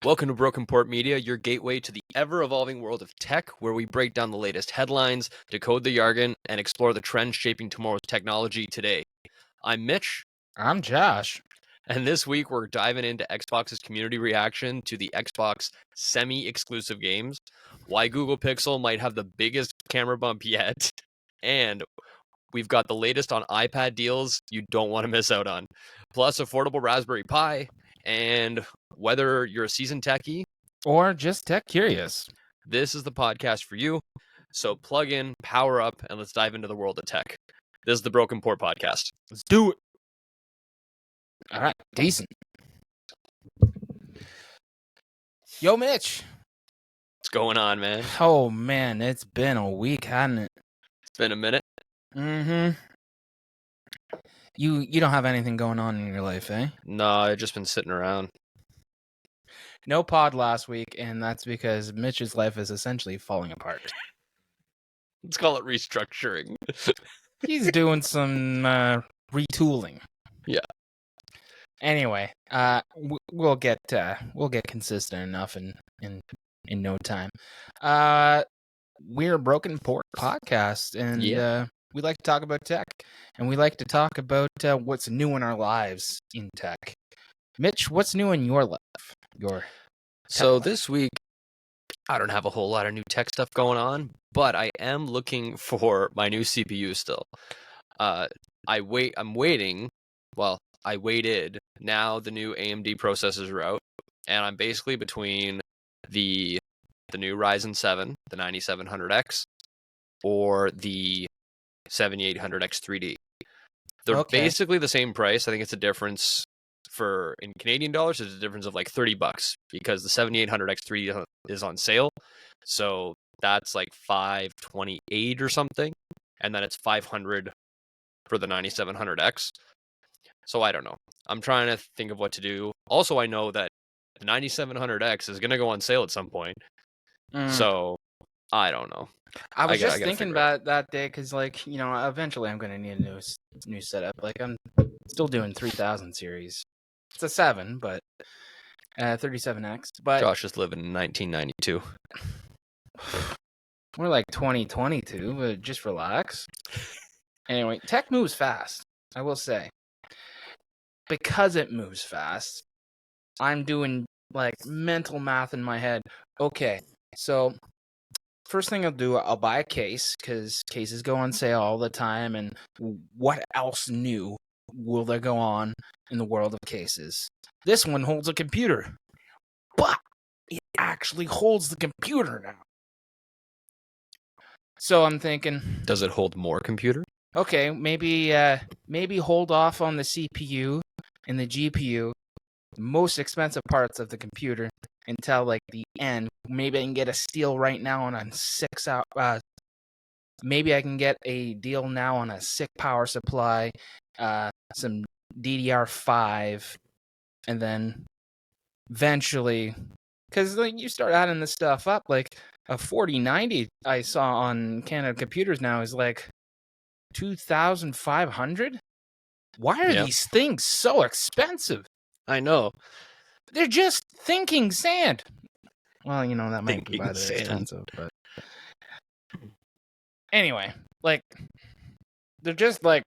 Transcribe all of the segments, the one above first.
Welcome to Broken Port Media, your gateway to the ever-evolving world of tech, where we break down the latest headlines, decode the jargon, and explore the trends shaping tomorrow's technology today. I'm Mitch, I'm Josh. and this week we're diving into Xbox's community reaction to the Xbox semi-exclusive games, why Google Pixel might have the biggest camera bump yet, and we've got the latest on iPad deals you don't want to miss out on, plus affordable Raspberry Pi, and whether you're a seasoned techie Or just tech curious. this is the podcast for you. So plug in, power up, and let's dive into the world of tech. This is the Broken Port Podcast. Let's do it. All right, decent. Yo, Mitch. What's going on, man? Oh, man, it's been a week, hasn't it? It's been a minute. Mm-hmm. You don't have anything going on in your life, eh? No, I've just been sitting around. No pod last week, and that's because Mitch's life is essentially falling apart. Let's call it restructuring. He's doing some retooling. Yeah. Anyway, we'll get consistent enough in no time. We're a Broken Port podcast, and we like to talk about tech, and we like to talk about what's new in our lives in tech. Mitch, what's new in your life? So this week, I don't have a whole lot of new tech stuff going on, but I am looking for my new CPU still. I'm waiting. Well, I waited. Now the new AMD processors are out, and I'm basically between the new Ryzen 7, the 9700X, or the 7800X 3D. They're basically the same price. I think it's a difference in Canadian dollars, there's a difference of like $30 because the 7800X 3D is on sale. So that's like $528 or something. And then it's $500 for the 9700X. So I don't know. I'm trying to think of what to do. Also, I know that the 9700X is going to go on sale at some point. So I don't know. I was just thinking about that day because, like, eventually I'm going to need a new setup. Like, I'm still doing 3000 series. It's a 7, but 37X. But Josh is living in 1992. We're like 2022, but just relax. Anyway, tech moves fast, I will say. Because it moves fast, I'm doing like mental math in my head. Okay, so first thing I'll do, I'll buy a case because cases go on sale all the time. And what else new will there go on in the world of cases? This one holds a computer, but it actually holds the computer now. So I'm thinking, does it hold more computer? Okay, maybe hold off on the CPU and the GPU, the most expensive parts of the computer, until like the end. Maybe I can get a steal right now on a 6 hour. Maybe I can get a deal now on a sick power supply, some DDR5, and then eventually, because like you start adding this stuff up, like a 4090 I saw on Canada Computers now is like 2,500. Why are these things so expensive? I know. They're just thinking sand. Well, that might be why they're expensive, but anyway, like they're just like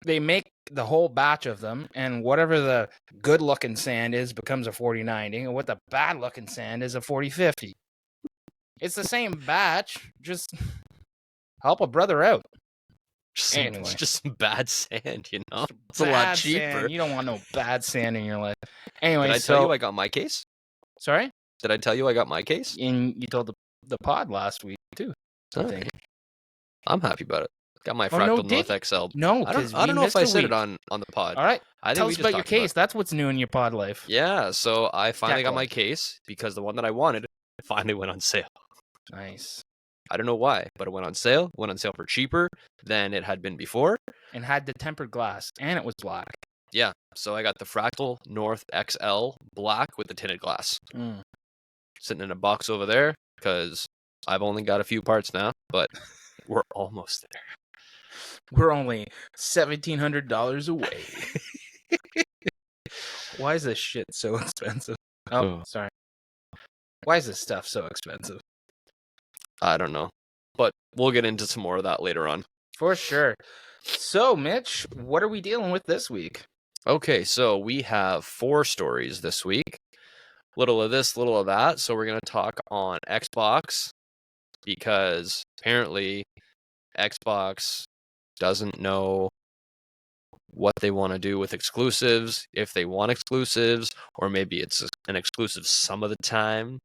they make the whole batch of them, and whatever the good-looking sand is becomes a 4090, and what the bad-looking sand is a 4050. It's the same batch, just help a brother out. It's just some bad sand, It's a lot cheaper. Sand. You don't want no bad sand in your life. Anyway, did I tell you I got my case? Sorry? Did I tell you I got my case? And you told the pod last week too. Okay. I'm happy about it. Got my Fractal North XL. No, I don't know if I said it on the pod. All right. Tell us about your case. That's what's new in your pod life. Yeah, so I finally got my case because the one that I wanted finally went on sale. Nice. I don't know why, but it went on sale. Went on sale for cheaper than it had been before. And had the tempered glass, and it was black. Yeah, so I got the Fractal North XL black with the tinted glass. Sitting in a box over there because I've only got a few parts now, but we're almost there. We're only $1,700 away. Why is this shit so expensive? Oh, sorry. Why is this stuff so expensive? I don't know. But we'll get into some more of that later on. For sure. So, Mitch, what are we dealing with this week? Okay, so we have 4 stories this week. Little of this, little of that. So we're going to talk on Xbox because apparently Xbox doesn't know what they want to do with exclusives, if they want exclusives, or maybe it's an exclusive some of the time,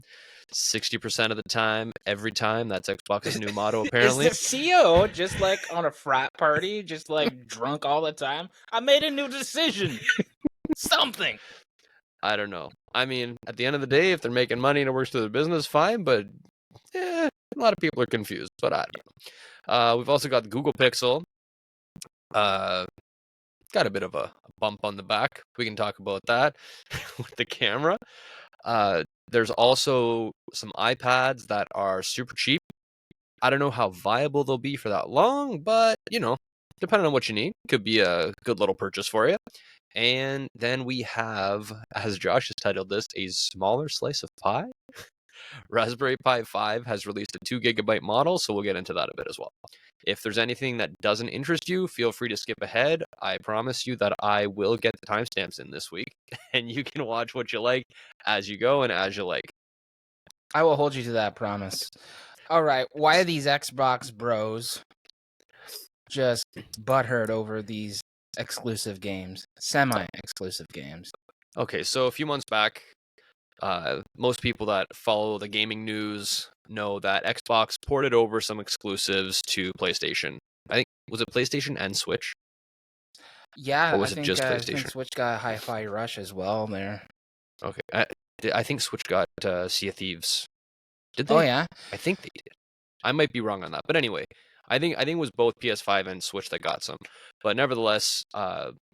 60% of the time, every time. That's Xbox's new motto, apparently. Is the CEO just like on a frat party, just like drunk all the time? I made a new decision. Something. I don't know. I mean, at the end of the day, if they're making money and it works for their business, fine, but a lot of people are confused, but I don't know. We've also got the Google Pixel. Got a bit of a bump on the back. We can talk about that with the camera. There's also some iPads that are super cheap. I don't know how viable they'll be for that long, but, depending on what you need, could be a good little purchase for you. And then we have, as Josh has titled this, a smaller slice of pie. Raspberry Pi 5 has released a 2 gigabyte model, so we'll get into that a bit as well. If there's anything that doesn't interest you, feel free to skip ahead. I promise you that I will get the timestamps in this week, and you can watch what you like as you go and as you like. I will hold you to that promise. All right, why are these Xbox bros just butthurt over these exclusive games, semi-exclusive games? Okay, so a few months back, most people that follow the gaming news know that Xbox ported over some exclusives to PlayStation. I think, was it PlayStation and Switch? Yeah, Or was I it think, just I PlayStation? think Switch got Hi-Fi Rush as well there. Okay, I think Switch got Sea of Thieves. Did they? Oh yeah, I think they did. I might be wrong on that, but anyway, I think it was both PS5 and Switch that got some. But nevertheless,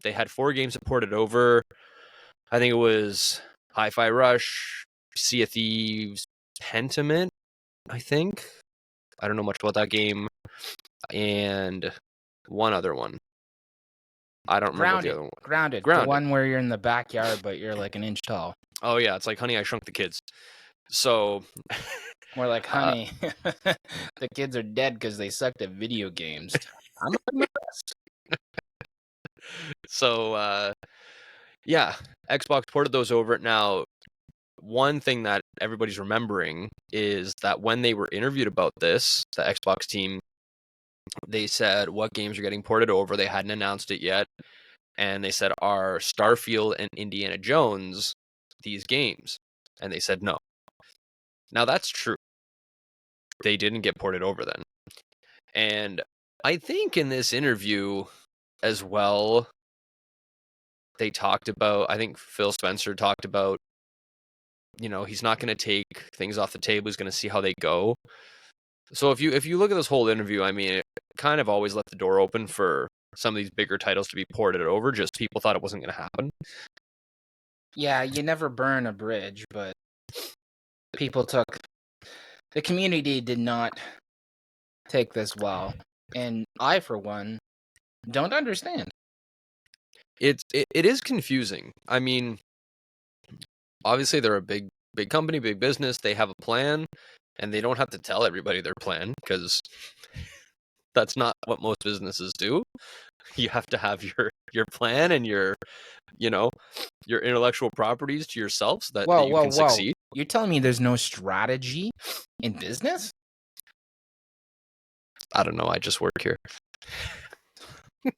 they had 4 games that ported over. I think it was Hi-Fi Rush, Sea of Thieves, Pentiment, I think. I don't know much about that game. And one other one. I don't remember what the other one was. Grounded. The Grounded. one where you're in the backyard, but you're like an inch tall. Oh, yeah, it's like Honey, I Shrunk the Kids. So, More like, honey, the kids are dead because they sucked at video games. I'm impressed. so, yeah, Xbox ported those over. Now, one thing that everybody's remembering is that when they were interviewed about this, the Xbox team, they said what games are getting ported over. They hadn't announced it yet. And they said, are Starfield and Indiana Jones these games? And they said no. Now, that's true. They didn't get ported over then. And I think in this interview as well, they talked about, I think Phil Spencer talked about, he's not going to take things off the table. He's going to see how they go. So if you look at this whole interview, I mean, it kind of always left the door open for some of these bigger titles to be ported over. Just people thought it wasn't going to happen. Yeah, you never burn a bridge, but the community did not take this well. And I, for one, don't understand. It is confusing. I mean, obviously they're a big company, big business. They have a plan, and they don't have to tell everybody their plan because that's not what most businesses do. You have to have your plan and your intellectual properties to yourself so that you can succeed. You're telling me there's no strategy in business? I don't know. I just work here.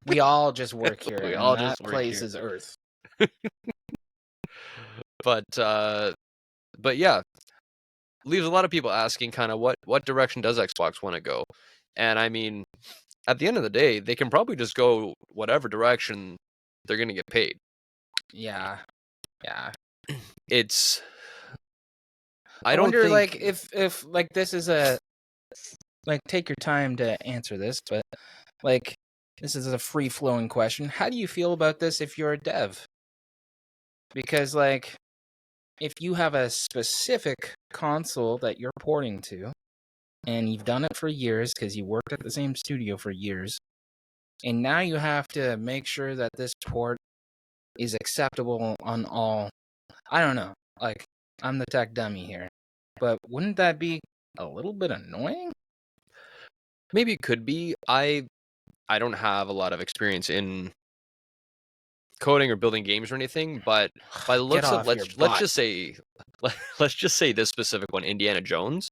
We all just work here. We and all that just work place here. is Earth. But yeah, leaves a lot of people asking kind of what direction does Xbox want to go? And I mean, at the end of the day, they can probably just go whatever direction they're going to get paid. Yeah. It's I wonder, like, if like this is a, like, take your time to answer this, but like this is a free flowing question. How do you feel about this if you're a dev? Because, like, if you have a specific console that you're porting to, and you've done it for years because you worked at the same studio for years, and now you have to make sure that this port is acceptable on all. I don't know. Like, I'm the tech dummy here, but wouldn't that be a little bit annoying? Maybe it could be. I don't have a lot of experience in coding or building games or anything, but by the Get looks of off your let's butt. just say let's just say this specific one, Indiana Jones.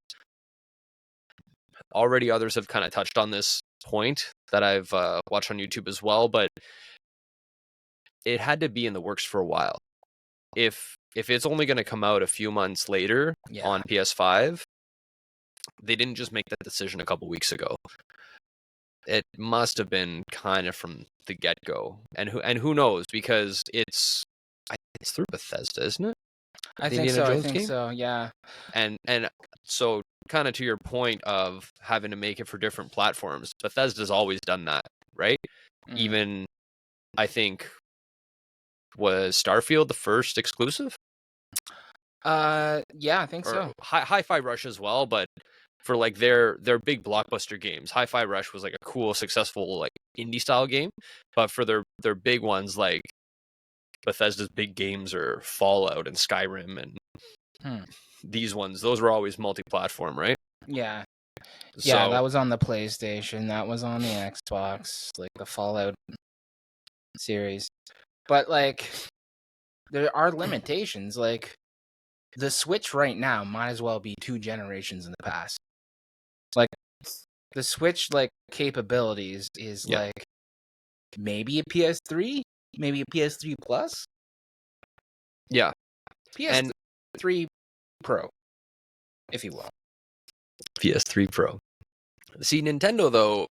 Already others have kind of touched on this point that I've watched on YouTube as well, but it had to be in the works for a while. If it's only going to come out a few months later on PS5, they didn't just make that decision a couple weeks ago. It must have been kind of from the get-go. And who knows, because it's through Bethesda, isn't it? I The think Indiana so. Jones I think game? so. Yeah. And so kind of to your point of having to make it for different platforms, Bethesda's always done that, right? Mm. Even I think was Starfield the first exclusive? Yeah, I think Or so. Hi-Fi Rush as well, but for like their big blockbuster games, Hi-Fi Rush was like a cool, successful like indie style game. But for their big ones like Bethesda's big games or Fallout and Skyrim and these ones, those were always multi-platform, right? Yeah. So, Yeah, that was on the PlayStation. That was on the Xbox, like the Fallout series. But like, there are limitations. Like, the Switch right now might as well be 2 generations in the past. Like, the Switch like capabilities is like maybe a PS3, maybe a PS3 Plus. Yeah, PS3 Pro, if you will. PS3 Pro. See, Nintendo though,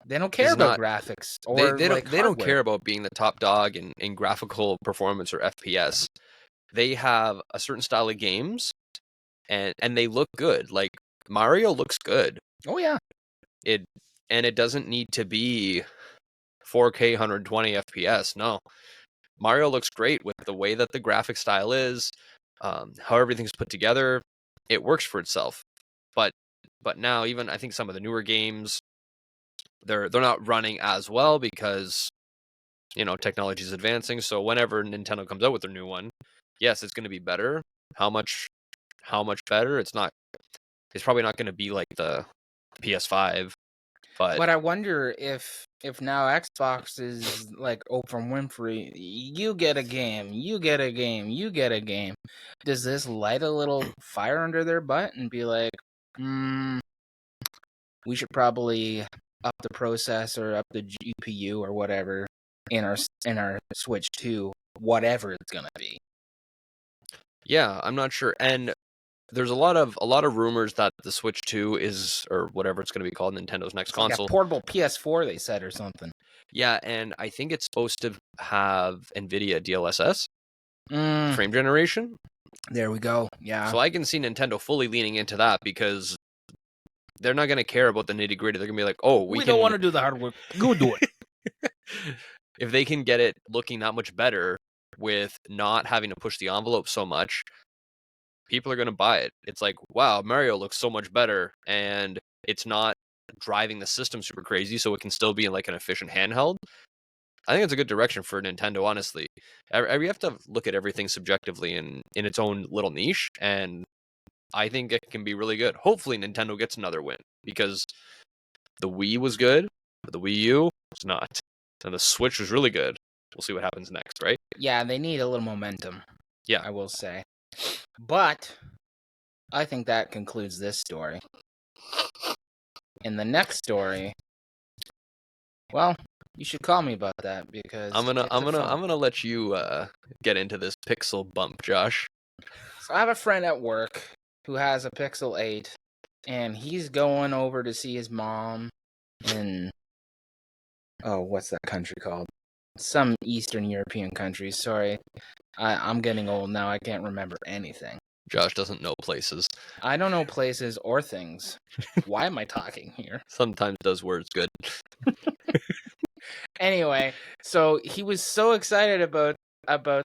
they don't care about graphics or they like don't care about being the top dog in graphical performance or FPS. They have a certain style of games, and they look good. Like Mario looks good. Oh yeah. It doesn't need to be 4K 120 FPS. No, Mario looks great with the way that the graphic style is, how everything's put together. It works for itself. But now even I think some of the newer games, they're not running as well because technology is advancing. So whenever Nintendo comes out with their new one, yes, it's going to be better. How much better? It's probably not going to be like the PS5. But I wonder if now Xbox is like Oprah Winfrey, you get a game, you get a game, you get a game. Does this light a little fire under their butt and be like, we should probably up the processor, up the GPU or whatever in our Switch 2, whatever it's gonna be. Yeah, I'm not sure. And there's a lot of rumors that the Switch 2 is, or whatever it's going to be called, Nintendo's next console. Like a portable PS4, they said, or something. Yeah, and I think it's supposed to have NVIDIA DLSS Mm. frame generation. There we go. Yeah. So I can see Nintendo fully leaning into that because they're not going to care about the nitty gritty. They're going to be like, oh, we don't want to do the hard work. Go do it. If they can get it looking that much better with not having to push the envelope so much, people are going to buy it. It's like, wow, Mario looks so much better, and it's not driving the system super crazy, so it can still be like an efficient handheld. I think it's a good direction for Nintendo, honestly. We have to look at everything subjectively in its own little niche, and I think it can be really good. Hopefully Nintendo gets another win, because the Wii was good, but the Wii U was not. And the Switch was really good. We'll see what happens next, right? Yeah, they need a little momentum. Yeah. I will say. But I think that concludes this story. In the next story, well, you should call me about that because I'm gonna let you get into this Pixel bump, Josh. So I have a friend at work who has a Pixel 8, and he's going over to see his mom in what's that country called? Some Eastern European country. Sorry, I'm getting old now. I can't remember anything. Josh doesn't know places. I don't know places or things. Why am I talking here? Sometimes does words good. Anyway, so he was so excited about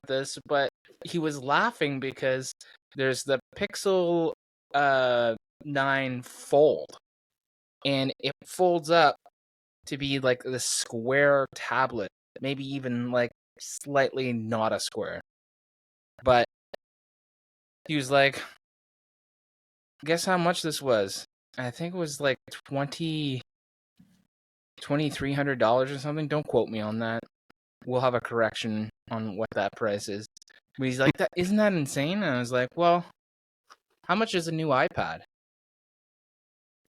this, but he was laughing because there's the Pixel 9 Fold, and it folds up to be like the square tablet, maybe even like slightly not a square. But he was like, Guess how much this was? I think it was like $2,300 or something. Don't quote me on that. We'll have a correction on what that price is. But he's like, "That isn't that insane?" And I was like, "Well, how much is a new iPad?"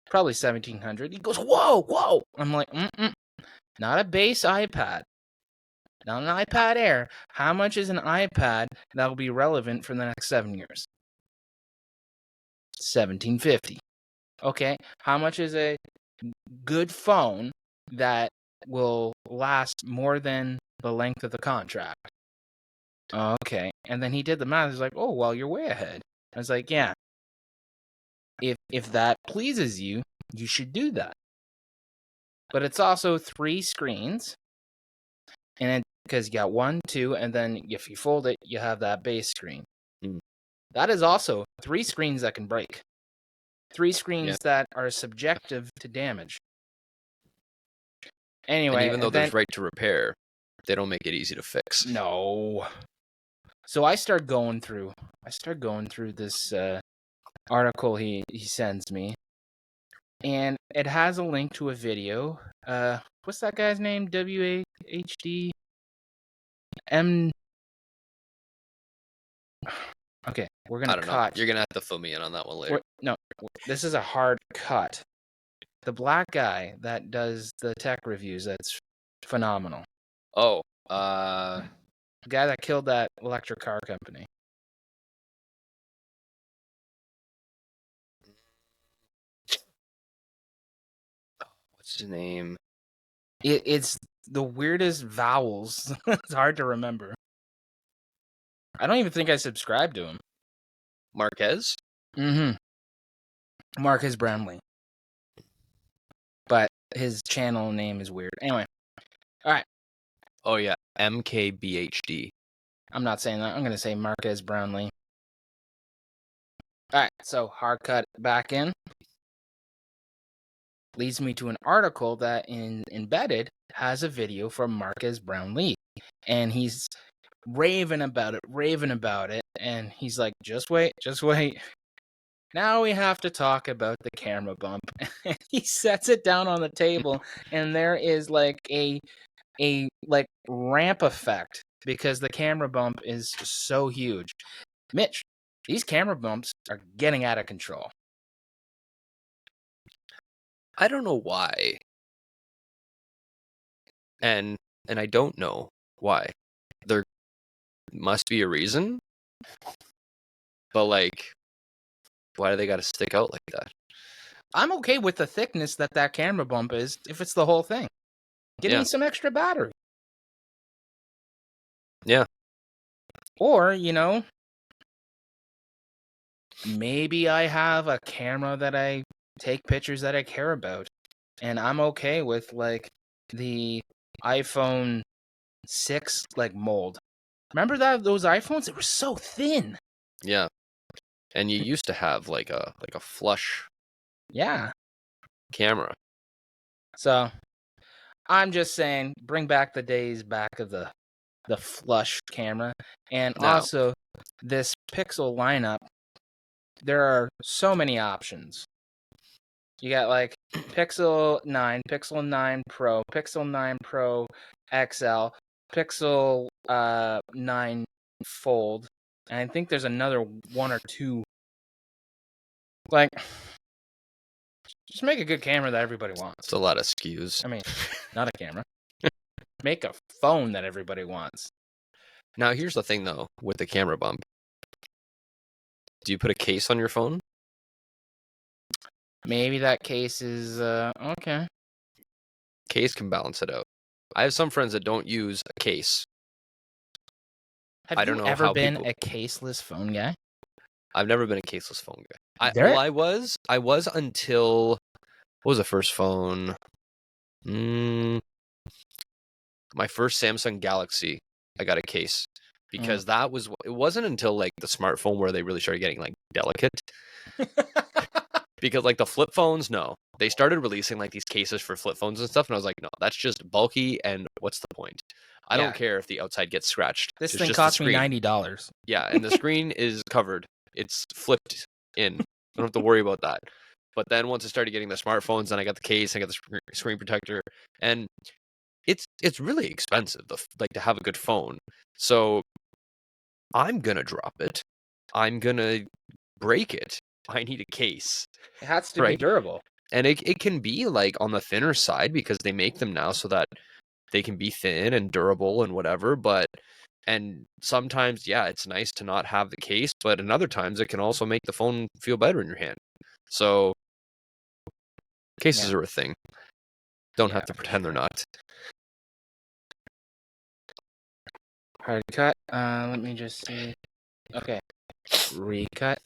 Probably 1,700. He goes, "Whoa, whoa!" I'm like, not a base iPad, not an iPad Air. How much is an iPad that will be relevant for the next 7 years? 1,750. Okay, how much is a good phone that will last more than the length of the contract? Okay, and then he did the math. He's like, "Oh, well, you're way ahead." I was like, "Yeah, if that pleases you, you should do that." But it's also 3 screens, and because you got 1, 2, and then if you fold it, you have that base screen. Mm. That is also 3 screens that can break. 3 screens that are subjective to damage. Anyway, and even though there's right to repair, they don't make it easy to fix. No. So I start going through this article he sends me, and it has a link to a video. What's that guy's name? WHD M. Okay, we're gonna I don't know. cut. You're gonna have to fill me in on that one later. No, this is a hard cut. The black guy that does the tech reviews, that's phenomenal. Oh, The guy that killed that electric car company. what's his name? It's the weirdest vowels. It's hard to remember. I don't even think I subscribe to him. Marquez? Mm-hmm. Marcus Brownlee. But his channel name is weird. Anyway. Alright. Oh yeah, MKBHD. I'm not saying that. I'm gonna say Marcus Brownlee. Alright, so hard cut back in. Leads me to an article that embedded has a video from Marcus Brownlee. And he's raving about it, and he's like, just wait. Now we have to talk about the camera bump. He sets it down on the table, and there is like a like ramp effect because the camera bump is so huge. Mitch, these camera bumps are getting out of control. I don't know why. And I don't know why. There must be a reason. But like, why do they gotta stick out like that? I'm okay with the thickness that camera bump is if it's the whole thing. Give me some extra battery. Yeah. Or, maybe I have a camera that I take pictures that I care about. And I'm okay with like the iPhone 6 like mold. Remember those iPhones? They were so thin. Yeah. And you used to have like a flush camera. So I'm just saying, bring back the days back of the flush camera. And also this Pixel lineup, there are so many options. You got like Pixel 9, Pixel 9 Pro, Pixel 9 Pro XL, Pixel 9 Fold, and I think there's another 1 or 2. Like, just make a good camera that everybody wants. It's a lot of SKUs. I mean, not a camera. Make a phone that everybody wants. Now, here's the thing, though, with the camera bump. Do you put a case on your phone? Maybe that case is, okay. Case can balance it out. I have some friends that don't use a case. Have you ever been a caseless phone guy? I've never been a caseless phone guy. I was until, what was the first phone? My first Samsung Galaxy, I got a case. Because it wasn't until like the smartphone where they really started getting like delicate. Because like the flip phones, no. They started releasing like these cases for flip phones and stuff, and I was like, no, that's just bulky, and what's the point? I don't care if the outside gets scratched. This thing cost me $90. Yeah, and the screen is covered. It's flipped in. don't have to worry about that. But then once I started getting the smartphones, then I got the case, I got the screen protector, and it's really expensive, like to have a good phone. So I'm gonna drop it. I'm gonna break it. I need a case, It has to be right? durable. And it can be like on the thinner side because they make them now so that they can be thin and durable and whatever. And sometimes, yeah, it's nice to not have the case, but in other times it can also make the phone feel better in your hand. So cases Yeah. are a thing. Don't Yeah, have to for pretend they're sure. not. Hard cut. Let me just see. Okay. Recut.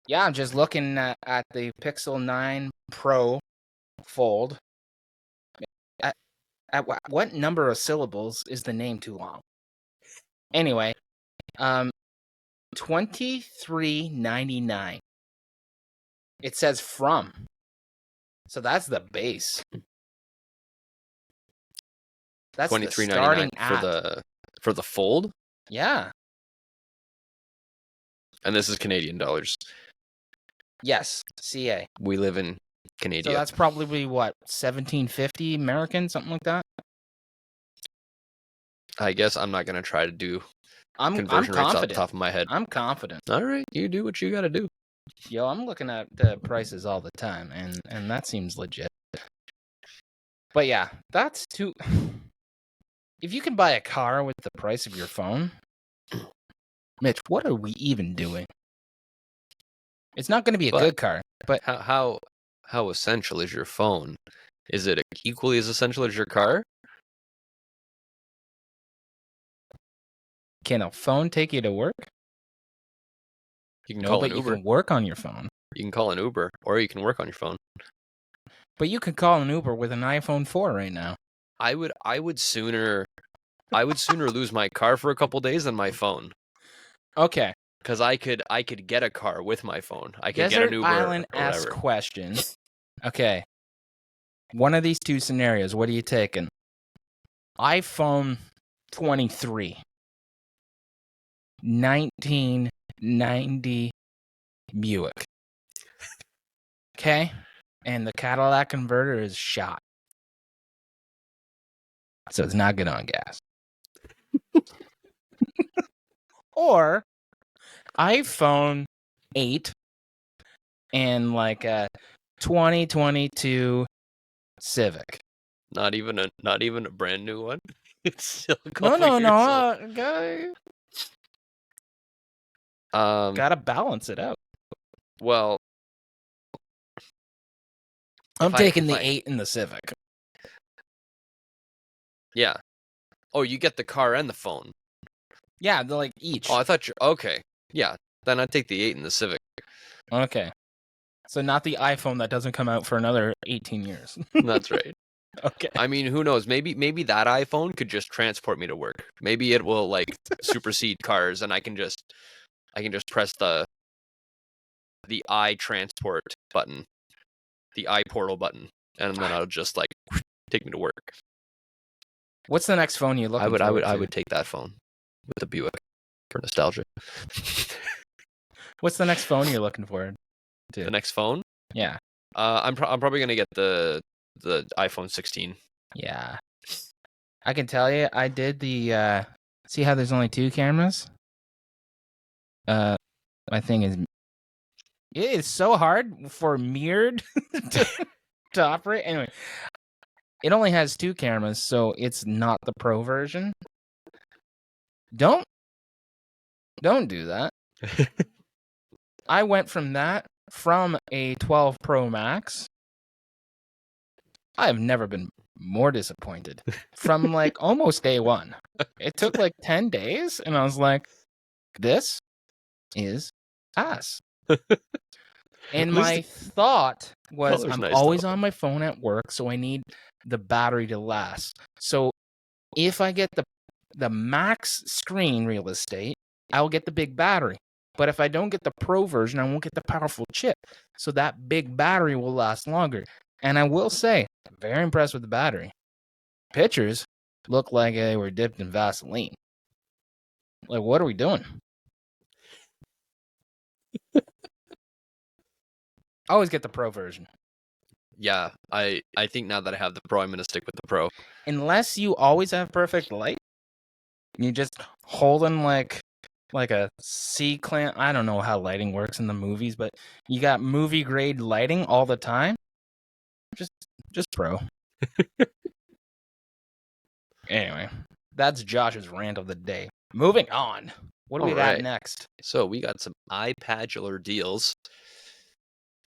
Yeah, I'm just looking at the Pixel 9 Pro Fold. At what number of syllables is the name too long? Anyway, $23.99. It says from. So that's the base. That's the starting at. For the fold, Yeah. and this is Canadian dollars. Yes, CA. We live in Canada. So that's probably what, 1750 American, something like that. I guess I'm not gonna try to do I'm conversion rates off the confident. top of my head. I'm confident. All right, you do what you gotta do. Yo, I'm looking at the prices all the time, and that seems legit. But yeah, that's too. If you can buy a car with the price of your phone, Mitch, what are we even doing? It's not going to be a good car, but how essential is your phone? Is it equally as essential as your car? Can a phone take you to work? You can call an Uber. You can work on your phone. You can call an Uber, or you can work on your phone. But you can call an Uber with an iPhone 4 right now. I would sooner lose my car for a couple days than my phone. Okay. Because I could get a car with my phone. I could get an Uber. Island-esque question. Okay. One of these two scenarios, what are you taking? iPhone 23. 1990 Buick. Okay? And the Cadillac converter is shot. So it's not good on gas. Or iPhone 8 and like a 2022 Civic. Not even a brand new one. It's still a No. years old. Gotta balance it out. Well, I'm taking the 8 and the Civic. Yeah. Oh, you get the car and the phone. Yeah, they're like each. Oh, I thought okay. Yeah, then I'd take the 8 and the Civic. Okay. So not the iPhone that doesn't come out for another 18 years. That's right. Okay. I mean, who knows? Maybe that iPhone could just transport me to work. Maybe it will like supersede cars, and I can just press the iTransport button, the iPortal button, and then I'll just like take me to work. What's the next phone you're looking for? I would take that phone with the Buick for nostalgia. What's the next phone you're looking for? The next phone? Yeah. I'm probably gonna get the iPhone 16. Yeah. I can tell you, I did the. See how there's only 2 cameras? My thing is. It is so hard for mirrored to operate. Anyway, it only has 2 cameras, so it's not the Pro version. Don't do that. I went from a 12 Pro Max. I have never been more disappointed from like almost day one. It took like 10 days, and I was like, this is ass. And my thought was, I'm always on my phone at work, so I need the battery to last. So if I get the max screen real estate, I'll get the big battery. But if I don't get the Pro version, I won't get the powerful chip. So that big battery will last longer. And I will say, I'm very impressed with the battery. Pictures look like they were dipped in Vaseline. Like, what are we doing? Always get the Pro version. Yeah, I think now that I have the Pro, I'm gonna stick with the Pro. Unless you always have perfect light, you just holding like a C clamp. I don't know how lighting works in the movies, but you got movie grade lighting all the time. Just Pro. Anyway, that's Josh's rant of the day. Moving on. What do we All got right. next? So we got some iPadular deals.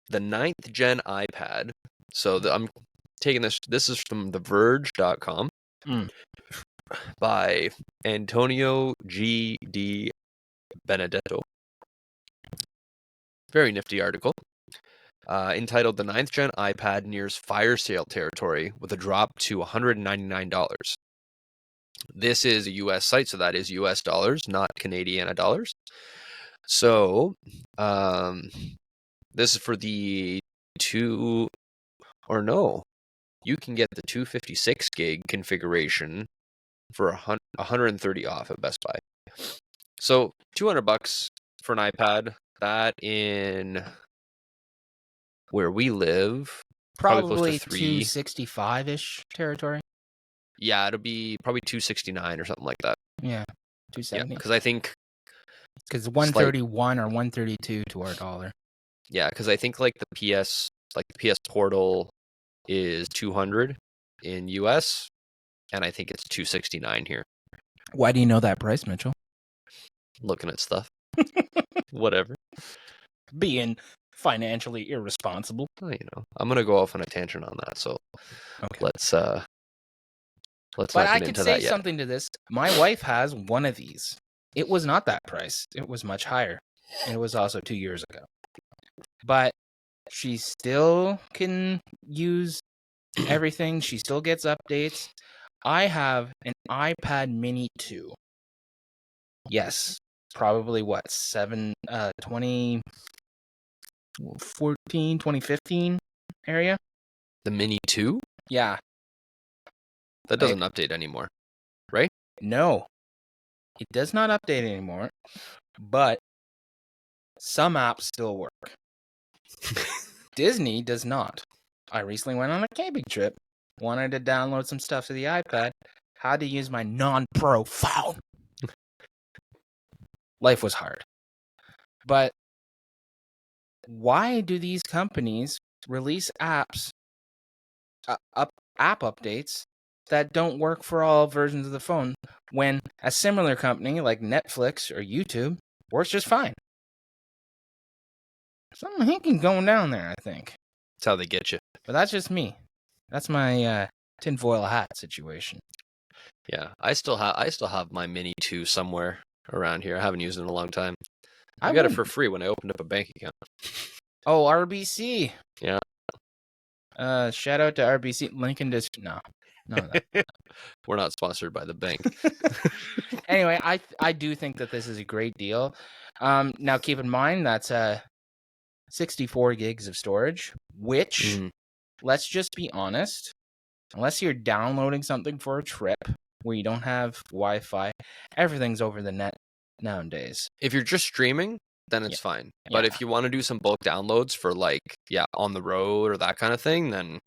The 9th gen iPad. So I'm taking this. This is from TheVerge.com by Antonio G.D. Benedetto. Very nifty article. Entitled "The 9th Gen iPad Nears Fire Sale Territory with a Drop to $199." This is a US site, so that is US dollars, not Canadian dollars. So, this is for the you can get the 256 gig configuration for $130 off at Best Buy. So $200 for an iPad. That in where we live, Probably close to $3. 265-ish territory. Yeah, it'll be probably $269 or something like that. Yeah, Yeah, 270. because I think Because 131 or 132 to our dollar. Yeah, because I think like the PS Portal is 200 in US, and I think it's 269 here. Why do you know that price, Mitchell? Looking at stuff. Whatever. Being financially irresponsible. Well, I'm gonna go off on a tangent on that. So Okay. let's But not I get could into say that yet. something to this. My wife has one of these. It was not that price. It was much higher. And it was also 2 years ago. But she still can use everything. She still gets updates. I have an iPad Mini 2. Yes. Probably what? 2014, 2015 area? The Mini 2? Yeah. That doesn't update anymore, right? No. It does not update anymore, but some apps still work. Disney does not. I recently went on a camping trip, wanted to download some stuff to the iPad, had to use my non-pro phone. Life was hard. But why do these companies release apps, app updates that don't work for all versions of the phone when a similar company like Netflix or YouTube works just fine? Something hinky going down there, I think. That's how they get you. But that's just me. That's my tinfoil hat situation. Yeah, I still have my Mini 2 somewhere around here. I haven't used it in a long time. I got it for free when I opened up a bank account. Oh, RBC. Yeah. Shout out to RBC. Lincoln District. No. We're not sponsored by the bank. Anyway, I do think that this is a great deal. Now keep in mind that's 64 gigs of storage, which, let's just be honest, unless you're downloading something for a trip where you don't have Wi-Fi, everything's over the net nowadays. If you're just streaming, then it's fine. But if you want to do some bulk downloads for on the road or that kind of thing, then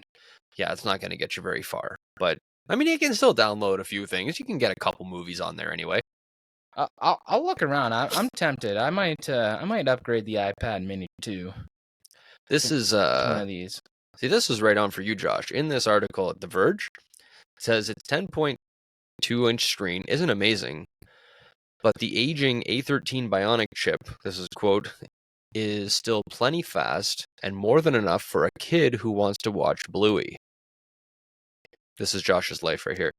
it's not going to get you very far. But I mean, you can still download a few things. You can get a couple movies on there anyway. I'll look around. I'm tempted. I might upgrade the iPad Mini 2. This is one of these. See, this is right on for you, Josh. In this article at The Verge, it says its 10.2-inch screen isn't amazing, but the aging A13 Bionic chip, this is quote, is still plenty fast and more than enough for a kid who wants to watch Bluey. This is Josh's life right here.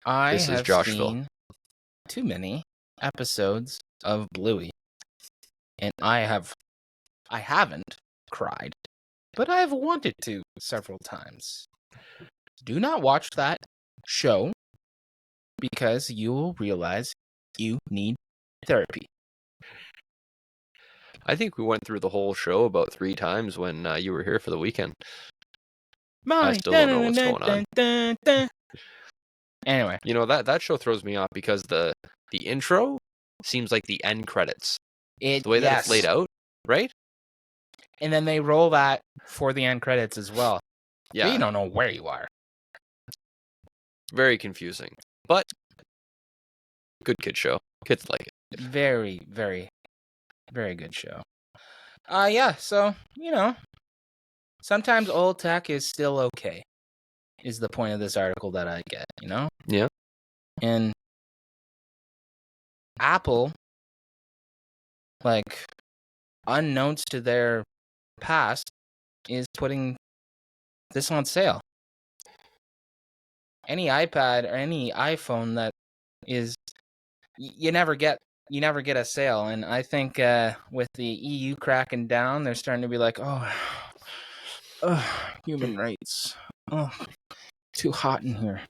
I have seen too many episodes of Bluey, and I haven't cried, but I have wanted to several times. Do not watch that show because you will realize you need therapy. I think we went through the whole show about 3 times when you were here for the weekend. I still don't know what's going on. Anyway. That show throws me off because the intro seems like the end credits. The way that it's laid out, right? And then they roll that for the end credits as well. So Yeah, you don't know where you are. very confusing, but good kid show. Kids like it. Very, very, very good show. Yeah, so, sometimes old tech is still okay, is the point of this article that I get, Yeah. And Apple, like, unknowns to their past, is putting this on sale. Any iPad or any iPhone that is, you never get a sale. And I think with the EU cracking down, they're starting to be like, human rights. Oh, too hot in here.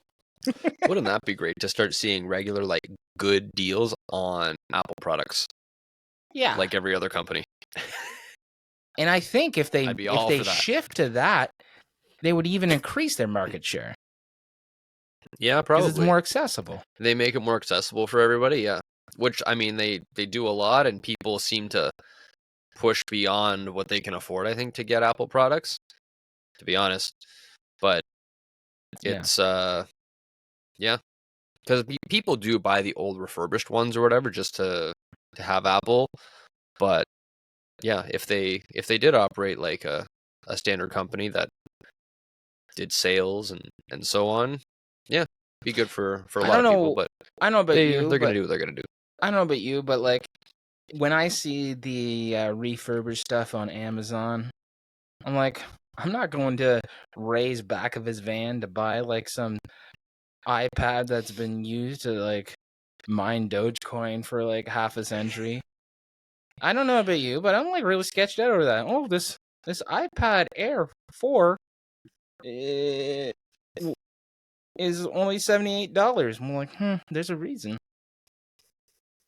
Wouldn't that be great to start seeing regular, like, good deals on Apple products, Yeah. like every other company? And I think if I'd be all for that. shift to that, they would even increase their market share Yeah, because probably. it's more accessible. They make it more accessible for everybody, yeah. Which, I mean, they do a lot, and people seem to push beyond what they can afford, I think, to get Apple products, to be honest. But it's, yeah. Because people do buy the old refurbished ones or whatever just to have Apple. But, yeah, if they did operate like a standard company that did sales and so on, yeah, be good for a lot of people. But I know about you. they're going to do what they're going to do. I don't know about you, but like when I see the refurbished stuff on Amazon, I'm like, I'm not going to raise back of his van to buy like some iPad that's been used to like mine Dogecoin for like half a century. I don't know about you, but I'm like really sketched out over that. Oh, this iPad Air 4 is only $78. I'm like, there's a reason.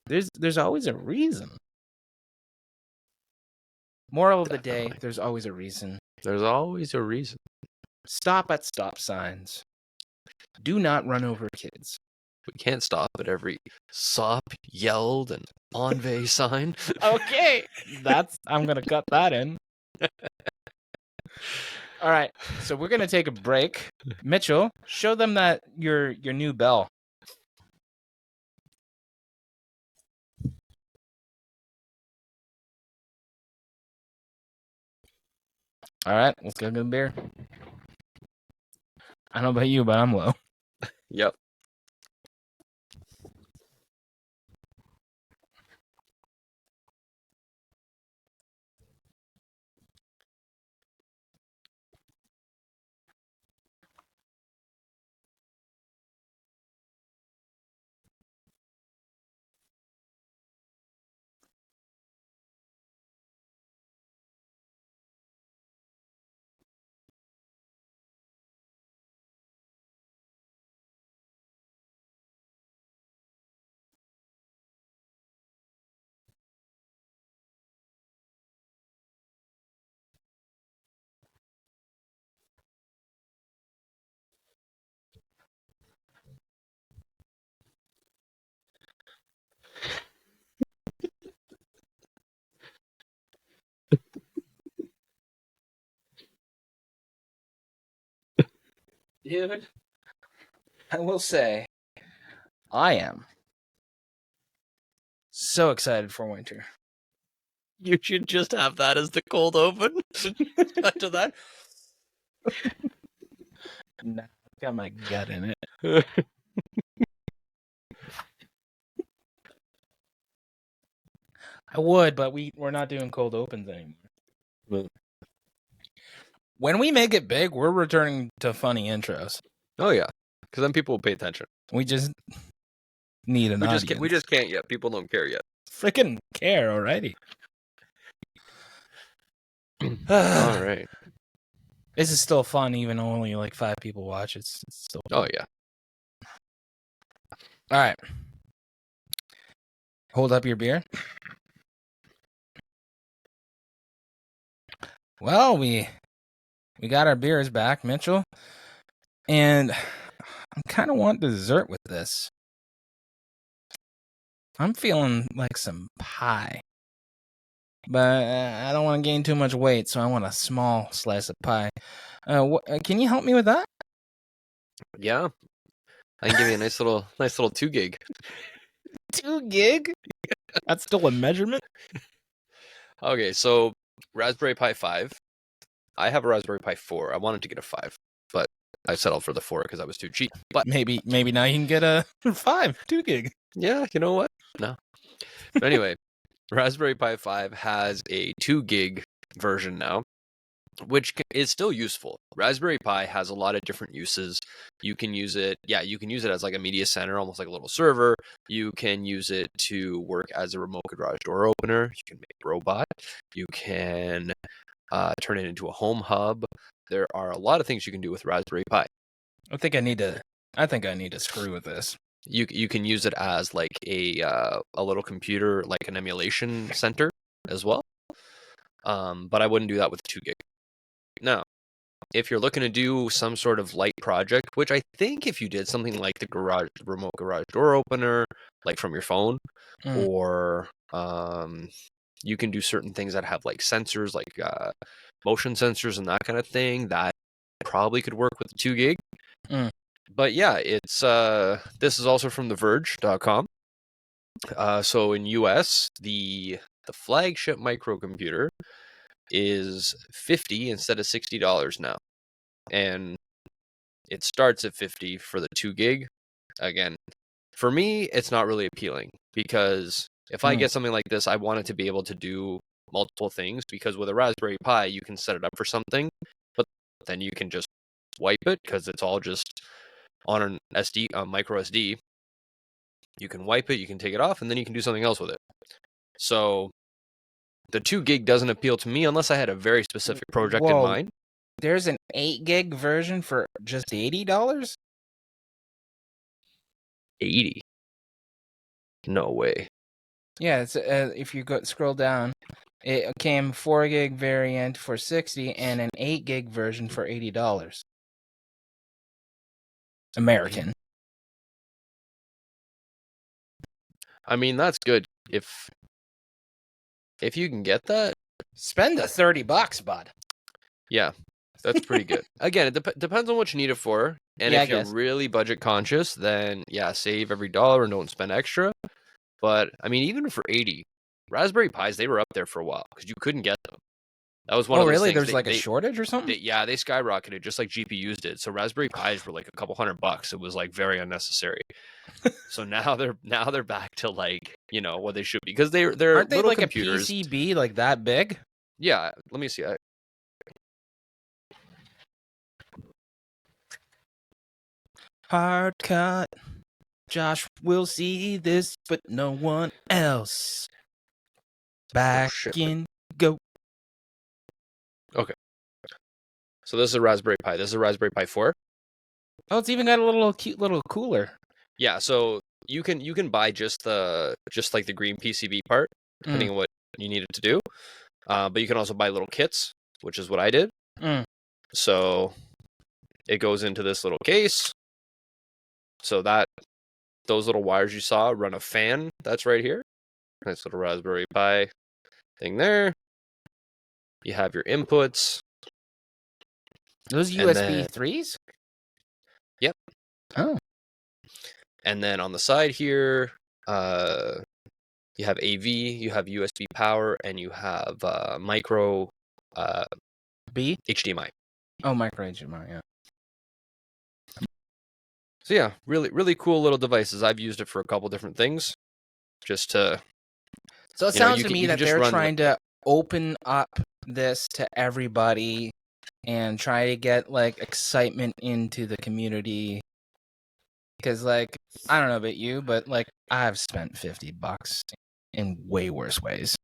There's always a reason. Moral of the day, there's always a reason. There's always a reason. Stop at stop signs. Do not run over kids. We can't stop at every sop, yelled, and envy sign. Okay, I'm gonna cut that in. All right, so we're gonna take a break. Mitchell, show them that your new bell. All right, let's go get a beer. I don't know about you, but I'm low. Yep. Dude, I will say, I am so excited for winter. You should just have that as the cold open. After that. Nah, it's got my gut in it. I would, but we're not doing cold opens anymore. Well. When we make it big, we're returning to funny intros. Oh yeah, because then people will pay attention. We just need an audience. We just can't yet. People don't care yet. Freaking care already. All right. This is still fun, even though only like 5 people watch. It's still fun. Oh yeah. All right. Hold up your beer. Well, we got our beers back, Mitchell. And I kind of want dessert with this. I'm feeling like some pie. but I don't want to gain too much weight, so I want a small slice of pie. Can you help me with that? Yeah, I can give you a nice little 2 gig. 2 gig? That's still a measurement? Okay, so Raspberry Pi 5. I have a Raspberry Pi 4. I wanted to get a 5, but I settled for the 4 because I was too cheap. But maybe now you can get a 2 gig. Yeah, you know what? No. But anyway, Raspberry Pi 5 has a 2 gig version now, which is still useful. Raspberry Pi has a lot of different uses. You can use it, you can use it as like a media center, almost like a little server. You can use it to work as a remote garage door opener. You can make a robot. You can turn it into a home hub. There are a lot of things you can do with Raspberry Pi. I think I need to screw with this. You can use it as like a little computer, like an emulation center as well. But I wouldn't do that with 2 gig. Now, if you're looking to do some sort of light project, which I think if you did something like the remote garage door opener, like from your phone, or you can do certain things that have like sensors, like motion sensors and that kind of thing, that probably could work with the 2 gig. But yeah, it's this is also from TheVerge.com. So in US, the flagship microcomputer is $50 instead of $60 now, and it starts at $50 for the 2 gig. Again, for me, it's not really appealing because if I get something like this, I want it to be able to do multiple things. Because with a Raspberry Pi, you can set it up for something, but then you can just wipe it because it's all just on an SD, micro SD. You can wipe it, you can take it off, and then you can do something else with it. So the 2 gig doesn't appeal to me unless I had a very specific project in mind. There's an 8 gig version for just $80? 80? No way. Yeah, it's if you scroll down, it came 4 gig variant for $60 and an 8 gig version for $80. American. I mean, that's good if you can get that. Spend the $30, bud. Yeah, that's pretty good. Again, it depends on what you need it for. And if you're really budget conscious, then save every dollar and don't spend extra. But I mean, even for 80, Raspberry Pis, they were up there for a while because you couldn't get them. That was one of those things. There's like a shortage or something? They skyrocketed just like GPUs did. So Raspberry Pis were like a couple $100. It was like very unnecessary. So now they're back to like, what they should be, because they're aren't they little like computers. A PCB like that big? Yeah, let me see. Hard cut. Josh will see this, but no one else. Back in go. Okay. So this is a Raspberry Pi. This is a Raspberry Pi 4. Oh, it's even got a cute little cooler. Yeah, so you can buy just like the green PCB part, depending on what you need it to do. But you can also buy little kits, which is what I did. So it goes into this little case. So those little wires you saw run a fan that's right here. Nice little Raspberry Pi thing there. You have your inputs. Those USB 3s? Yep. Oh. And then on the side here, you have AV, you have USB power, and you have micro HDMI. Oh, micro HDMI, yeah. So yeah, really, really cool little devices. I've used it for a couple different things, just to. So it sounds to me that they're trying to open up this to everybody and try to get like excitement into the community. Because like, I don't know about you, but like I've spent $50 in way worse ways.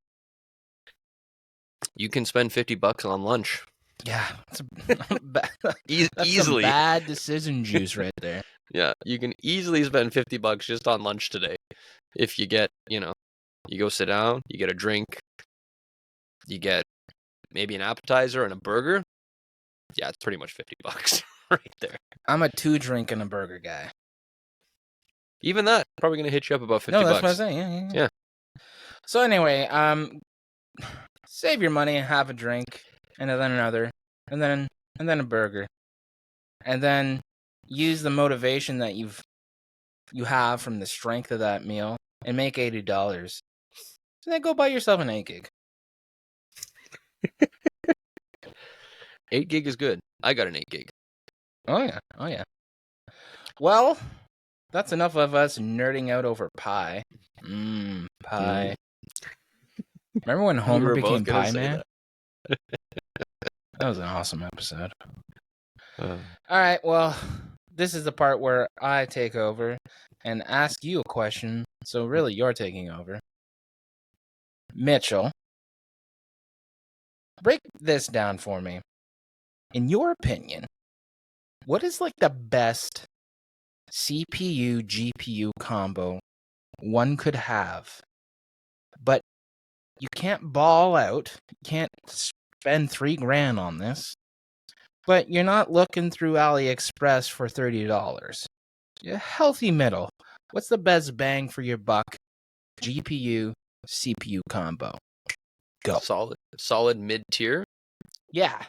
You can spend $50 on lunch. Yeah, that's easily some bad decision juice right there. Yeah, you can easily spend $50 just on lunch today. If you get, you go sit down, you get a drink, you get maybe an appetizer and a burger. Yeah, it's pretty much $50 right there. I'm a 2-drink and a burger guy. Even that probably gonna hit you up about $50. No, that's what I'm saying. Yeah. So anyway, Save your money and have a drink, and then another, and then a burger, and then use the motivation that you have from the strength of that meal and make $80. So then go buy yourself an 8 gig. 8 gig is good. I got an 8 gig. Oh yeah. Well, that's enough of us nerding out over pie. Pie. Remember when Homer became Pie Man? That was an awesome episode. All right, well, this is the part where I take over and ask you a question. So really, you're taking over. Mitchell, break this down for me. In your opinion, what is like the best CPU GPU combo one could have, but you can't ball out, you can't spend $3,000 on this, but you're not looking through AliExpress for $30. A healthy middle. What's the best bang for your buck GPU CPU combo? Go. Solid mid tier. Yeah.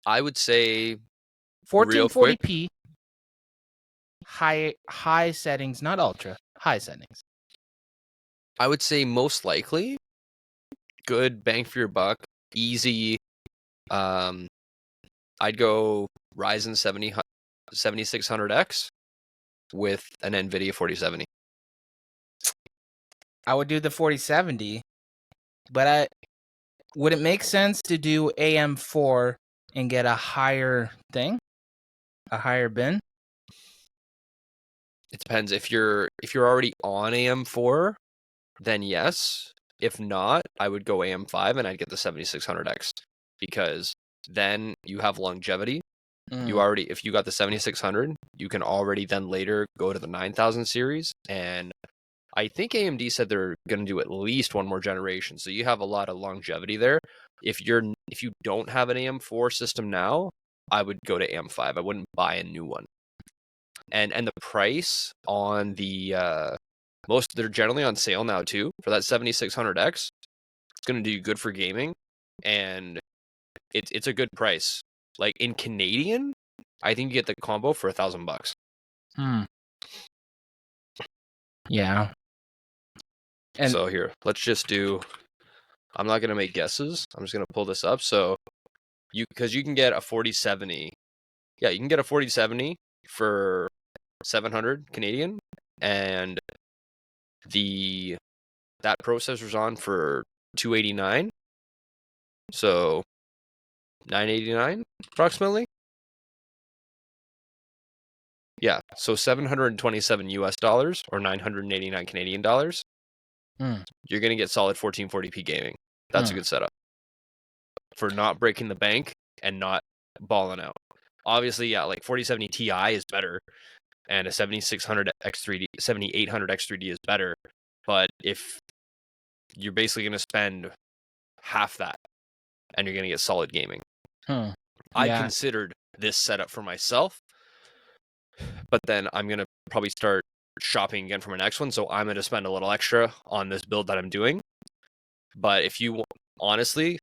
I would say 1440p. High settings, not ultra. High settings. I would say most likely good bang for your buck, easy. I'd go Ryzen 7600X with an NVIDIA 4070. I would do the 4070, but would it make sense to do AM4 and get a higher thing? A higher bin? It depends. If you're already on AM4, then yes. If not, I would go AM5 and I'd get the 7600X because then you have longevity. If you got the 7600, you can already then later go to the 9000 series. And I think AMD said they're going to do at least one more generation. So you have a lot of longevity there. If you don't have an AM4 system now, I would go to AM5. I wouldn't buy a new one. And the price on the they're generally on sale now too for that 7600X. It's going to do good for gaming, and it's a good price. Like in Canadian, I think you get the combo for $1,000. Yeah. And so here, let's just do. I'm not going to make guesses. I'm just going to pull this up. So because you can get a 4070. Yeah, you can get a 4070 for 700 Canadian, and that processor's on for 289. So 989 approximately. Yeah, so $727 US or 989 Canadian dollars. You're going to get solid 1440p gaming. That's a good setup for not breaking the bank and not balling out. Obviously, yeah, like 4070 Ti is better and a 7600 X3D, 7800 X3D is better. But if you're basically going to spend half that and you're going to get solid gaming. I considered this setup for myself, but then I'm going to probably start shopping again for my next one. So I'm going to spend a little extra on this build that I'm doing. But if you honestly,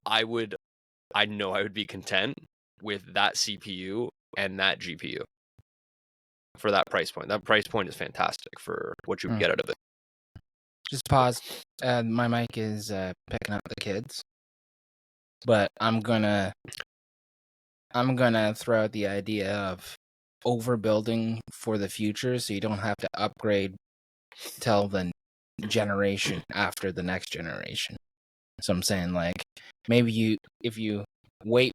I know I would be content with that CPU and that GPU for that price point. That price point is fantastic for what you get out of it. Just pause. My mic is picking up the kids, but I'm gonna throw out the idea of overbuilding for the future, so you don't have to upgrade till the generation after the next generation. So I'm saying, like, maybe if you wait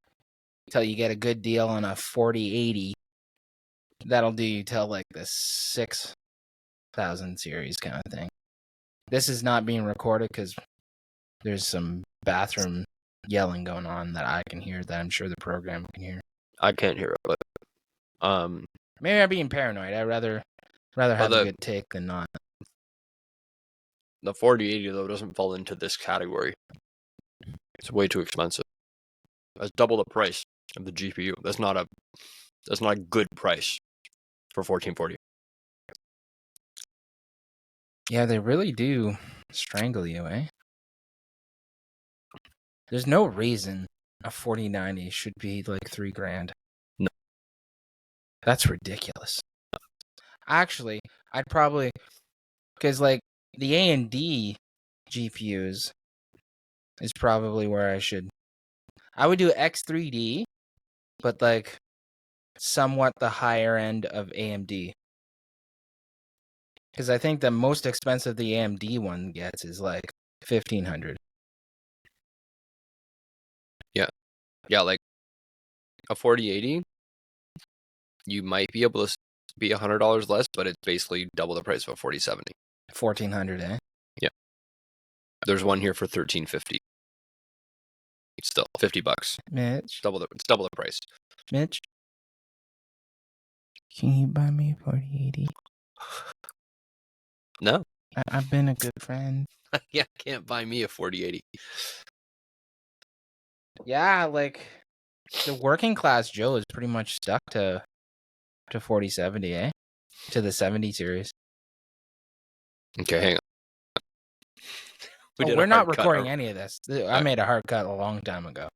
till you get a good deal on a 4080, that'll do you till like the 6000 series kind of thing. This is not being recorded because there's some bathroom yelling going on that I can hear that I'm sure the program can hear. I can't hear it, but maybe I'm being paranoid. I'd rather have a good take than not. The 4080 though doesn't fall into this category. It's way too expensive. That's double the price of the GPU. That's not a good price for 1440. Yeah, they really do strangle you, eh? There's no reason a 4090 should be like $3,000. No. That's ridiculous. Actually, I'd probably, because like the AMD GPUs is probably where I would do X3D, but like somewhat the higher end of AMD. Because I think the most expensive the AMD one gets is like 1,500. Yeah, like a 4080, you might be able to be $100 less, but it's basically double the price of a 4070. 1,400, eh? There's one here for $1,350. It's still $50. Mitch, It's double the price. Mitch, can you buy me a 4080? No. I've been a good friend. Yeah, can't buy me a 4080. Yeah, like the working class Joe is pretty much stuck to 4070, eh? To the 70 series. Okay, hang on. We're not recording any of this. I made a hard cut a long time ago.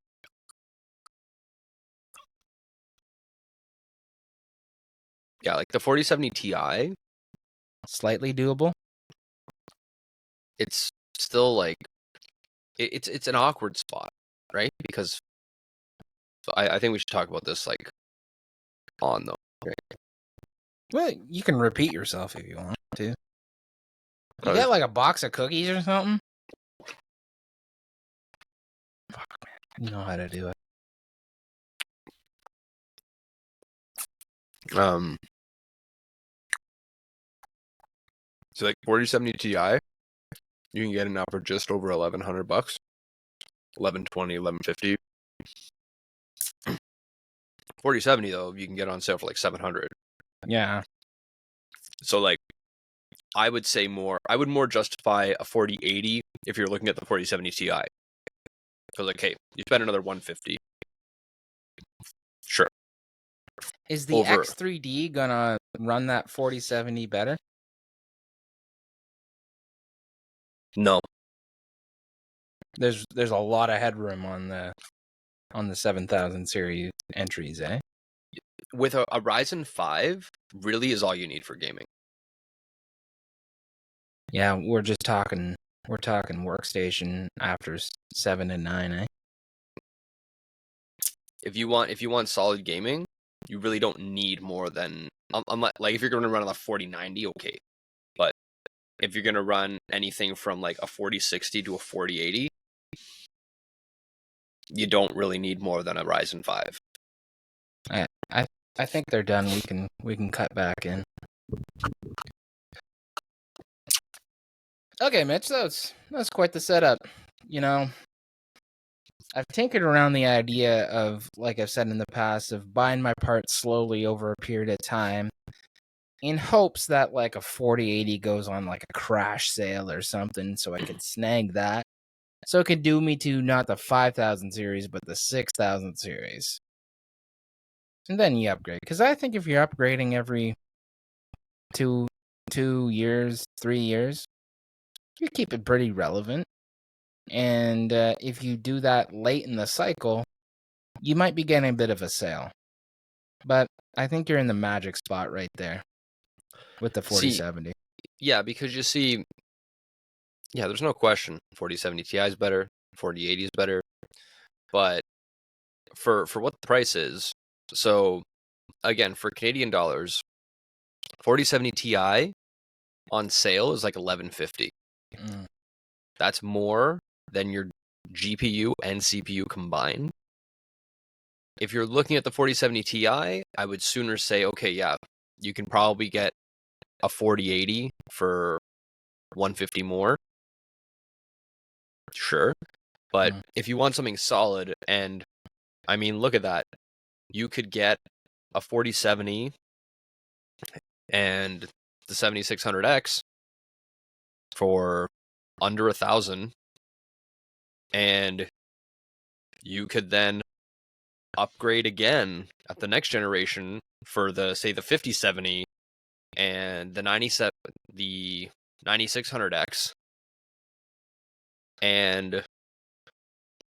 Yeah, like the 4070 Ti, Slightly doable. it's still like it's an awkward spot, right? Because I think we should talk about this like on though. Right? Well, you can repeat yourself if you want to. You Uh, get like a box of cookies or something? Fuck, man. You know how to do it. So like 4070 Ti, you can get it now for just over $1,100, 1120, 1150. 4070 though, you can get on sale for like 700. Yeah. So like, I would say I would more justify a 4080 if you're looking at the 4070 Ti. Because like, hey, you spend another 150. Sure. Is the X3D gonna run that 4070 better? No. There's a lot of headroom on the 7000 series entries, eh? With a Ryzen 5, really is all you need for gaming. Yeah, we're talking workstation after 7 and 9, eh? If you want solid gaming, you really don't need more than like if you're going to run on a 4090, okay. But if you're going to run anything from like a 4060 to a 4080, you don't really need more than a Ryzen 5. I think they're done. We can cut back in. Okay, Mitch, that's quite the setup. You know, I've tinkered around the idea of, like I've said in the past, of buying my parts slowly over a period of time in hopes that like a 4080 goes on like a crash sale or something so I could snag that. So it could do me to not the 5000 series, but the 6000 series. And then you upgrade. Because I think if you're upgrading every 2 years, 3 years, you keep it pretty relevant. And if you do that late in the cycle, you might be getting a bit of a sale. But I think you're in the magic spot right there with the 4070. Yeah, because you see, yeah, there's no question 4070 Ti is better, 4080 is better. But for what the price is, so again, for Canadian dollars, 4070 Ti on sale is like 1150. That's more than your GPU and CPU combined. If you're looking at the 4070 Ti, I would sooner say, okay, yeah, you can probably get a 4080 for 150 more. Sure. But if you want something solid, and I mean, look at that. You could get a 4070 and the 7600X for under 1,000, and you could then upgrade again at the next generation for the 5070 and the 9600X, and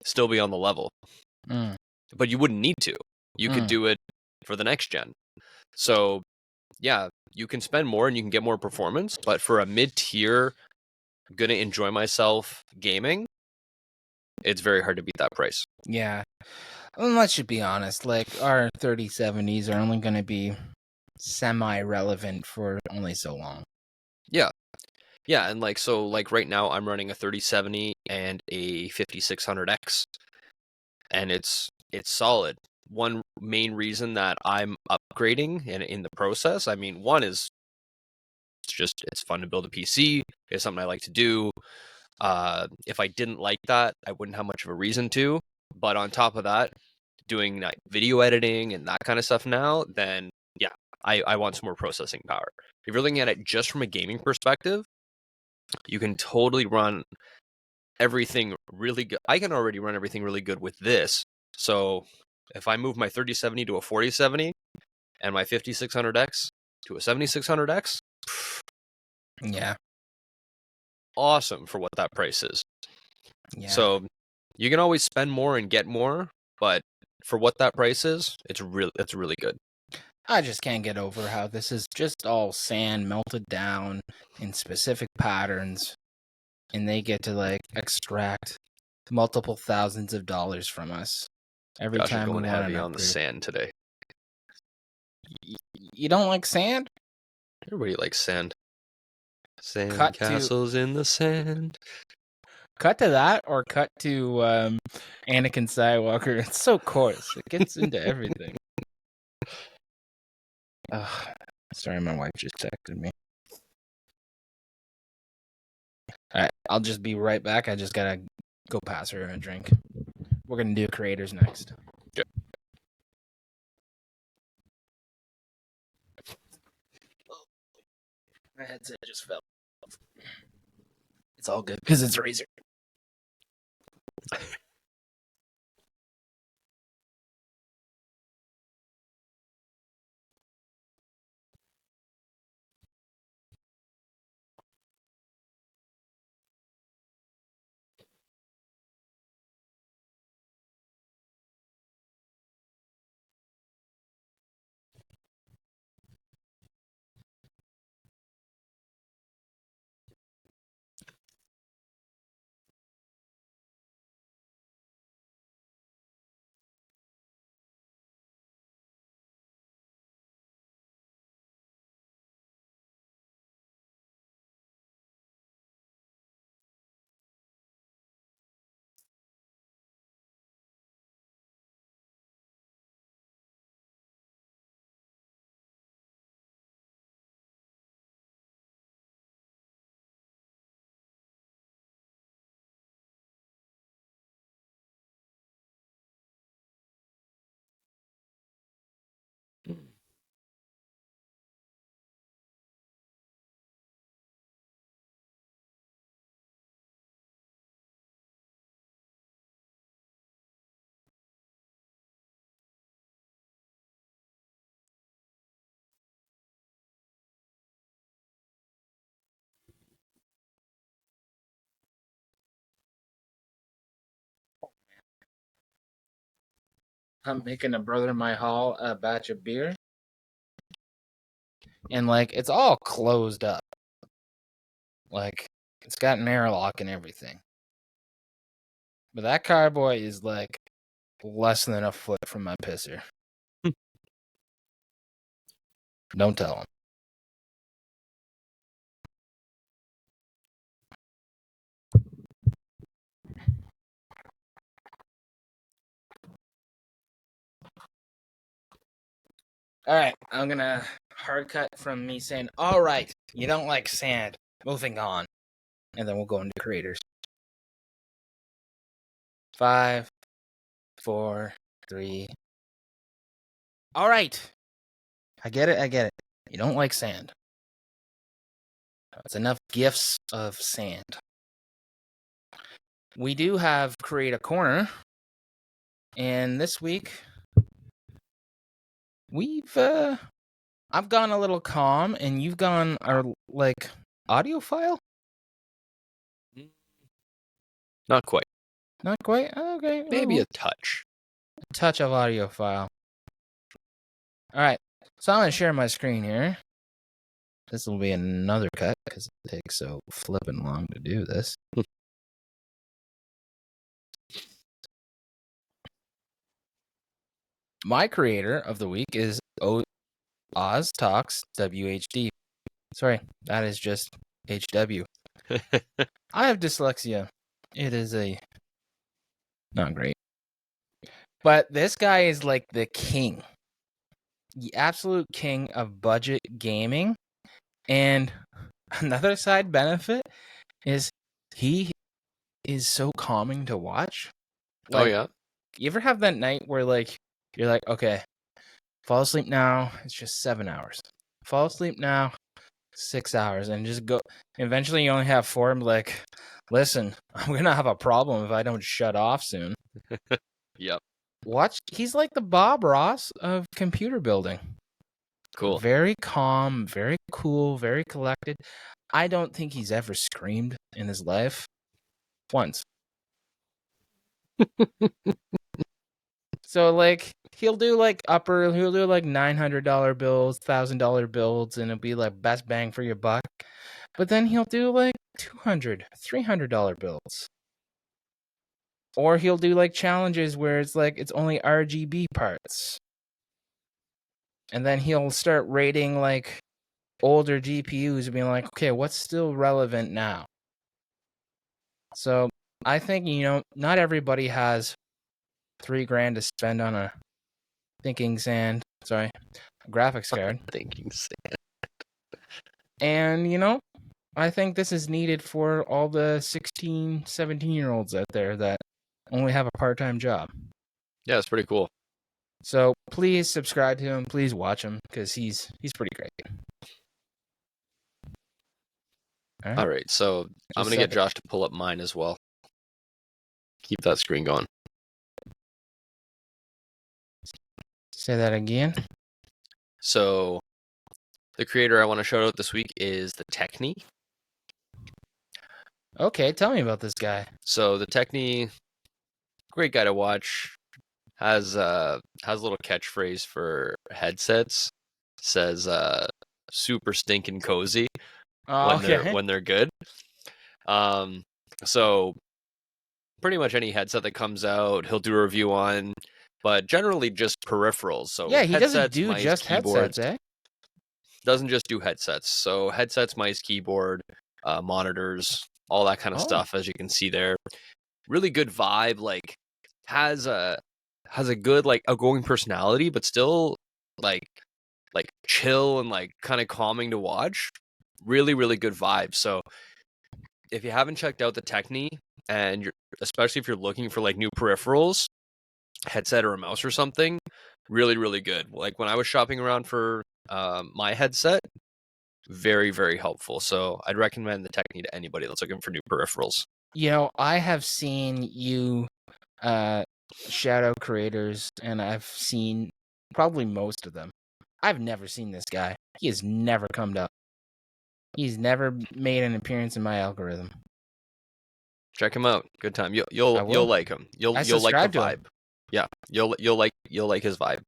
still be on the level. Mm. But you wouldn't need to. You could do it for the next gen. So, yeah, you can spend more and you can get more performance, but for a mid-tier, gonna enjoy myself gaming, it's very hard to beat that price. Yeah. And let's just be honest, like our 3070s are only going to be semi-relevant for only so long. Yeah. Yeah, and like right now I'm running a 3070 and a 5600X, and it's solid. One main reason that I'm upgrading and in the process, I mean, one is it's fun to build a PC. It's something I like to do. If I didn't like that, I wouldn't have much of a reason to. But on top of that, doing like video editing and that kind of stuff now, then yeah, I want some more processing power. If you're looking at it just from a gaming perspective, you can totally run everything really good. I can already run everything really good with this. So if I move my 3070 to a 4070 and my 5600X to a 7600X, Yeah. awesome for what that price is. Yeah. So you can always spend more and get more, but for what that price is, it's really good. I just can't get over how this is just all sand melted down in specific patterns, and they get to like extract multiple thousands of dollars from us every Josh is time we going want heavy an on the upgrade. sand today. You don't like sand? Everybody likes sand. Sand Cut to- castles in the sand. Cut to that, or cut to Anakin Skywalker. It's so coarse. It gets into everything. Sorry, my wife just texted me. All right, I'll just be right back. I just gotta go pass her a drink. We're gonna do creators next. Yep. My headset just fell. It's all good because it's Razer. I'm making a brother in my hall a batch of beer, and like it's all closed up. Like it's got an airlock and everything. But that carboy is like less than a foot from my pisser. Don't tell him. All right, I'm gonna hard cut from me saying, "All right, you don't like sand." Moving on, and then we'll go into creators. 5, 4, 3. All right, I get it. I get it. You don't like sand. That's enough gifts of sand. We do have create a corner, and this week we've I've gone a little calm, and you've gone like audiophile. Not quite. Not quite? Okay. Maybe a touch. touch of audio file. All right. So I'm going to share my screen here. This will be another cut because it takes so flippin' long to do this. My creator of the week is Oz Talks WHD. Sorry, that is just HW. I have dyslexia. It is not great. But this guy is like the king. The absolute king of budget gaming. And another side benefit is he is so calming to watch. Oh, yeah? You ever have that night where like you're like, okay, fall asleep now, it's just 7 hours. Fall asleep now, 6 hours, and just go. Eventually you only have 4 and be like, listen, I'm gonna have a problem if I don't shut off soon. Yep. Watch, he's like the Bob Ross of computer building. Cool. Very calm, very cool, very collected. I don't think he's ever screamed in his life. Once. So like he'll do like $900 bills, $1,000 bills, and it'll be like best bang for your buck. But then he'll do like $200, $300 bills. Or he'll do like challenges where it's like it's only RGB parts. And then he'll start rating like older GPUs and being like, okay, what's still relevant now? So I think, not everybody has $3,000 to spend on a graphics card. Thinking sand. And, I think this is needed for all the 16, 17-year-olds out there that only have a part-time job. Yeah, it's pretty cool. So please subscribe to him. Please watch him because he's pretty great. All right, so I'm going to get Josh to pull up mine as well. Keep that screen going. Say that again. So the creator I want to shout out this week is the Techni. Okay, tell me about this guy. So the Techni, great guy to watch. Has a little catchphrase for headsets. Says super stinking cozy when they're good. So pretty much any headset that comes out, he'll do a review on, but generally just peripherals. So yeah, he doesn't do mice, just keyboards. headsets, Doesn't just do headsets. So headsets, mice, keyboard, monitors, all that kind of stuff, as you can see there. Really good vibe. Like has a good like outgoing personality, but still like chill and like kind of calming to watch. Really, really good vibe. So if you haven't checked out the Techni, and especially if you're looking for like new peripherals, headset or a mouse or something, really, really good. Like when I was shopping around for my headset, very, very helpful. So I'd recommend the Techni to anybody that's looking for new peripherals. I have seen you shadow creators, and I've seen probably most of them. I've never seen this guy. He has never come up. He's never made an appearance in my algorithm. Check him out. Good time. You'll like him. You'll like the vibe. Yeah, you'll like his vibe.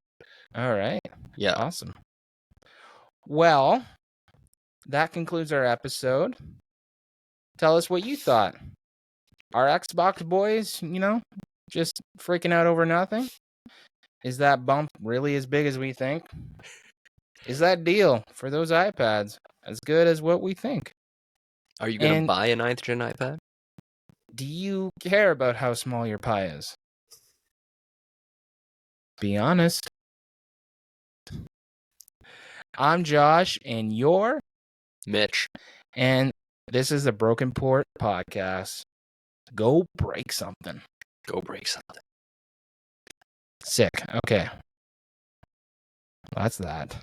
All right. Yeah. Awesome. Well, that concludes our episode. Tell us what you thought. Are Xbox boys, just freaking out over nothing? Is that bump really as big as we think? Is that deal for those iPads as good as what we think? Are you going to buy a 9th gen iPad? Do you care about how small your pie is? Be honest. I'm Josh, and you're Mitch. And this is the Broken Port Podcast. Go break something. Go break something. Sick. Okay. That's that.